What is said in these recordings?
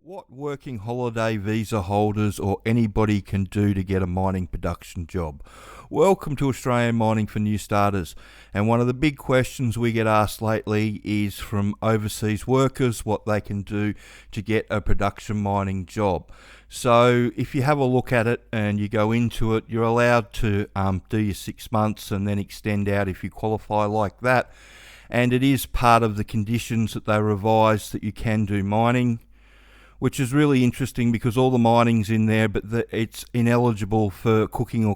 What working holiday visa holders or anybody can do to get a mining production job? Welcome to Australian Mining for New Starters. And one of the big questions we get asked lately is from overseas workers what they can do to get a production mining job. So if you have a look at it and you go into it, you're allowed to do your 6 months and then extend out if you qualify like that. And it is part of the conditions that they revise that you can do mining, which is really interesting because all the mining's in there, but it's ineligible for cooking or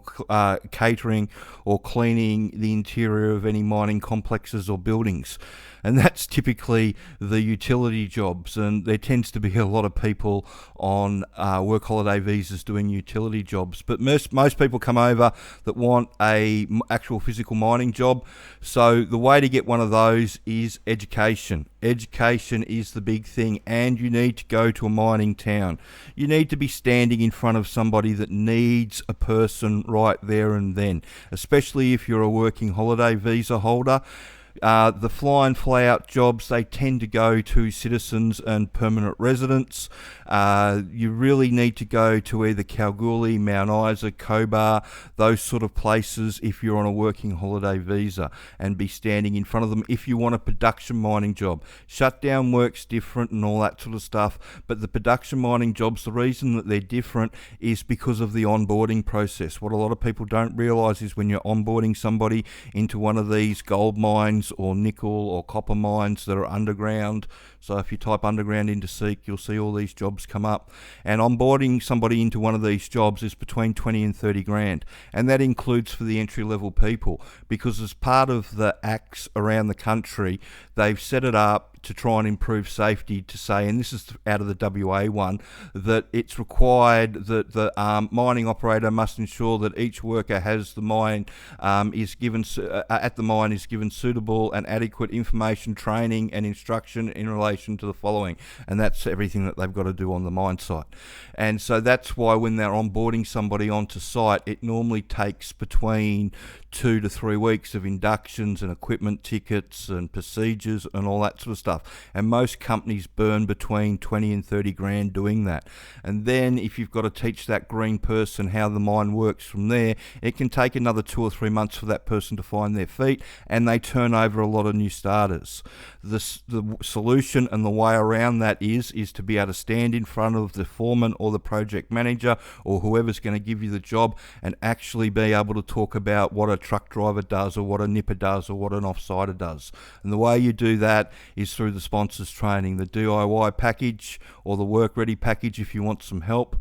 catering or cleaning the interior of any mining complexes or buildings. And that's typically the utility jobs, and there tends to be a lot of people on work holiday visas doing utility jobs. But most people come over that want a actual physical mining job. So the way to get one of those is education. Education is the big thing, and you need to go to a mining town. You need to be standing in front of somebody that needs a person right there and then, especially if you're a working holiday visa holder. The fly and fly out jobs, they tend to go to citizens and permanent residents. You really need to go to either Kalgoorlie, Mount Isa, Cobar, those sort of places if you're on a working holiday visa, and be standing in front of them if you want a production mining job. Shutdown work's different and all that sort of stuff, but the production mining jobs, the reason that they're different is because of the onboarding process. What a lot of people don't realise is when you're onboarding somebody into one of these gold mines or nickel or copper mines that are underground. So if you type underground into Seek, you'll see all these jobs come up. And onboarding somebody into one of these jobs is between 20 and 30 grand. And that includes for the entry level people, because as part of the acts around the country, they've set it up to try and improve safety, to say, and this is out of the WA one, that it's required that the mining operator must ensure that each worker has the mine is given suitable and adequate information, training and instruction in relation to the following. And that's everything that they've got to do on the mine site. And so that's why when they're onboarding somebody onto site, it normally takes between 2 to 3 weeks of inductions and equipment tickets and procedures and all that sort of stuff. And most companies burn between 20 and 30 grand doing that. And then if you've got to teach that green person how the mine works from there, it can take another 2 or 3 months for that person to find their feet, and they turn over a lot of new starters. The solution and the way around that is to be able to stand in front of the foreman or the project manager or whoever's going to give you the job and actually be able to talk about what a truck driver does or what a nipper does or what an offsider does. And the way you do that is through the sponsors training, the DIY package or the work ready package if you want some help.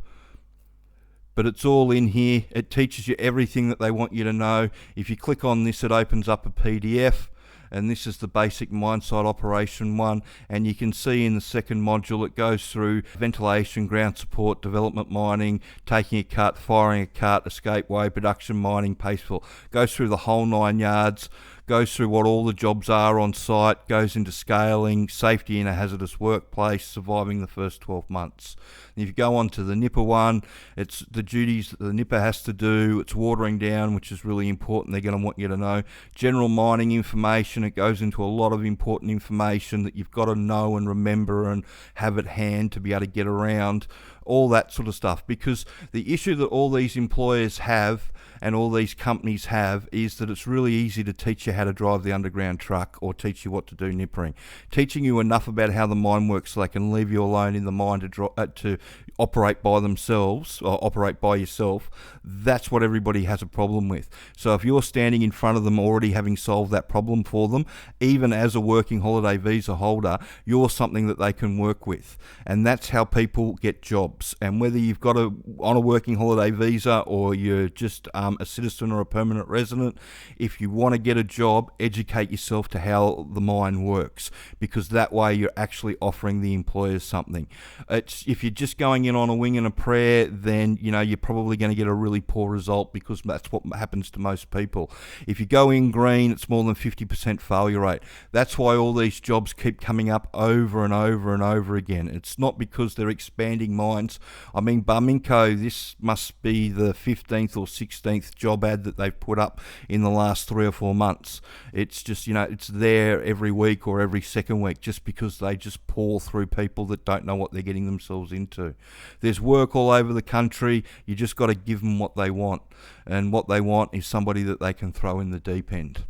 But it's all in here. It teaches you everything that they want you to know. If you click on this, it opens up a PDF. And this is the basic mine site operation one, and you can see in the second module it goes through ventilation, ground support, development mining, taking a cut, firing a cut, escape way, production mining, paste fill. Goes through the whole 9 yards, goes through what all the jobs are on site, goes into scaling, safety in a hazardous workplace, surviving the first 12 months. And if you go on to the nipper one, it's the duties that the nipper has to do. It's watering down, which is really important. They're going to want you to know. General mining information, it goes into a lot of important information that you've got to know and remember and have at hand to be able to get around, all that sort of stuff. Because the issue that all these employers have and all these companies have is that it's really easy to teach you how to drive the underground truck or teach you what to do nippering. Teaching you enough about how the mine works so they can leave you alone in the mine to operate by themselves or operate by yourself, that's what everybody has a problem with. So if you're standing in front of them already having solved that problem for them, even as a working holiday visa holder, you're something that they can work with. And that's how people get jobs. And whether you've got on a working holiday visa or you're just a citizen or a permanent resident, if you want to get a job, educate yourself to how the mine works, because that way you're actually offering the employers something. If you're just going in on a wing and a prayer, then you're probably going to get a really poor result, because that's what happens to most people. If you go in green, it's more than 50% failure rate. That's why all these jobs keep coming up over and over and over again. It's not because they're expanding mines. I mean, Barminco, this must be the 15th or 16th 15th job ad that they've put up in the last 3 or 4 months. It's just, it's there every week or every second week, just because they just pour through people that don't know what they're getting themselves into. There's work all over the country. You just got to give them what they want, and what they want is somebody that they can throw in the deep end.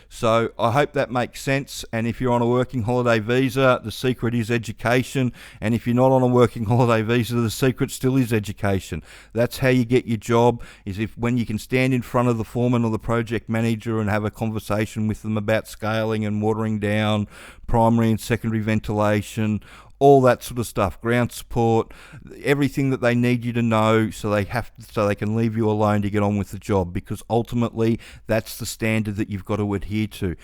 So I hope that makes sense. And if you're on a working holiday visa, the secret is education. And if you're not on a working holiday visa, the secret still is education. That's how you get your job, is when you can stand in front of the foreman or the project manager and have a conversation with them about scaling and watering down, primary and secondary ventilation, all that sort of stuff, ground support, everything that they need you to know, so they can leave you alone to get on with the job, because ultimately that's the standard that you've got to adhere to.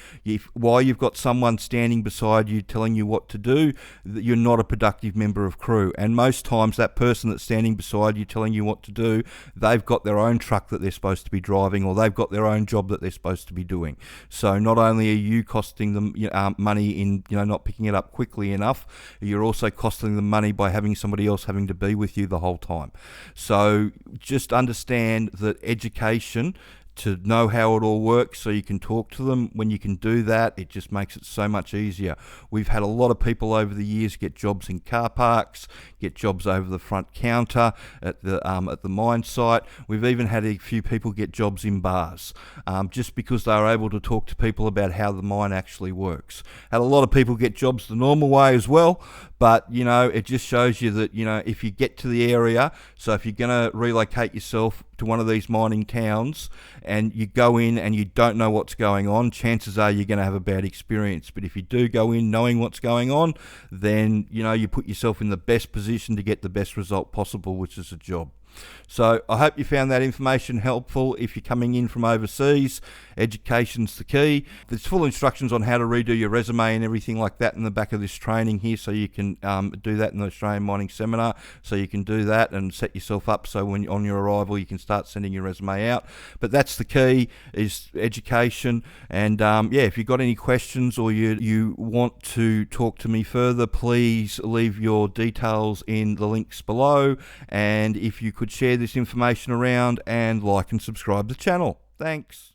While you've got someone standing beside you telling you what to do, you're not a productive member of crew. And most times that person that's standing beside you telling you what to do, they've got their own truck that they're supposed to be driving, or they've got their own job that they're supposed to be doing. So not only are you costing them money in not picking it up quickly enough, you're also costing them money by having somebody else having to be with you the whole time. So just understand that education, to know how it all works so you can talk to them. When you can do that, it just makes it so much easier. We've had a lot of people over the years get jobs in car parks, get jobs over the front counter at the mine site. We've even had a few people get jobs in bars, just because they are able to talk to people about how the mine actually works. Had a lot of people get jobs the normal way as well, but it just shows you that if you get to the area, so if you're going to relocate yourself to one of these mining towns and you go in and you don't know what's going on, chances are you're going to have a bad experience. But if you do go in knowing what's going on, then you put yourself in the best position to get the best result possible, which is a job. So I hope you found that information helpful. If you're coming in from overseas, education's the key. There's full instructions on how to redo your resume and everything like that in the back of this training here, so you can do that in the Australian Mining Seminar. So you can do that and set yourself up so when on your arrival you can start sending your resume out. But that's the key, is education. And if you've got any questions or you want to talk to me further, please leave your details in the links below. And if you could share this information around and like and subscribe to the channel. Thanks.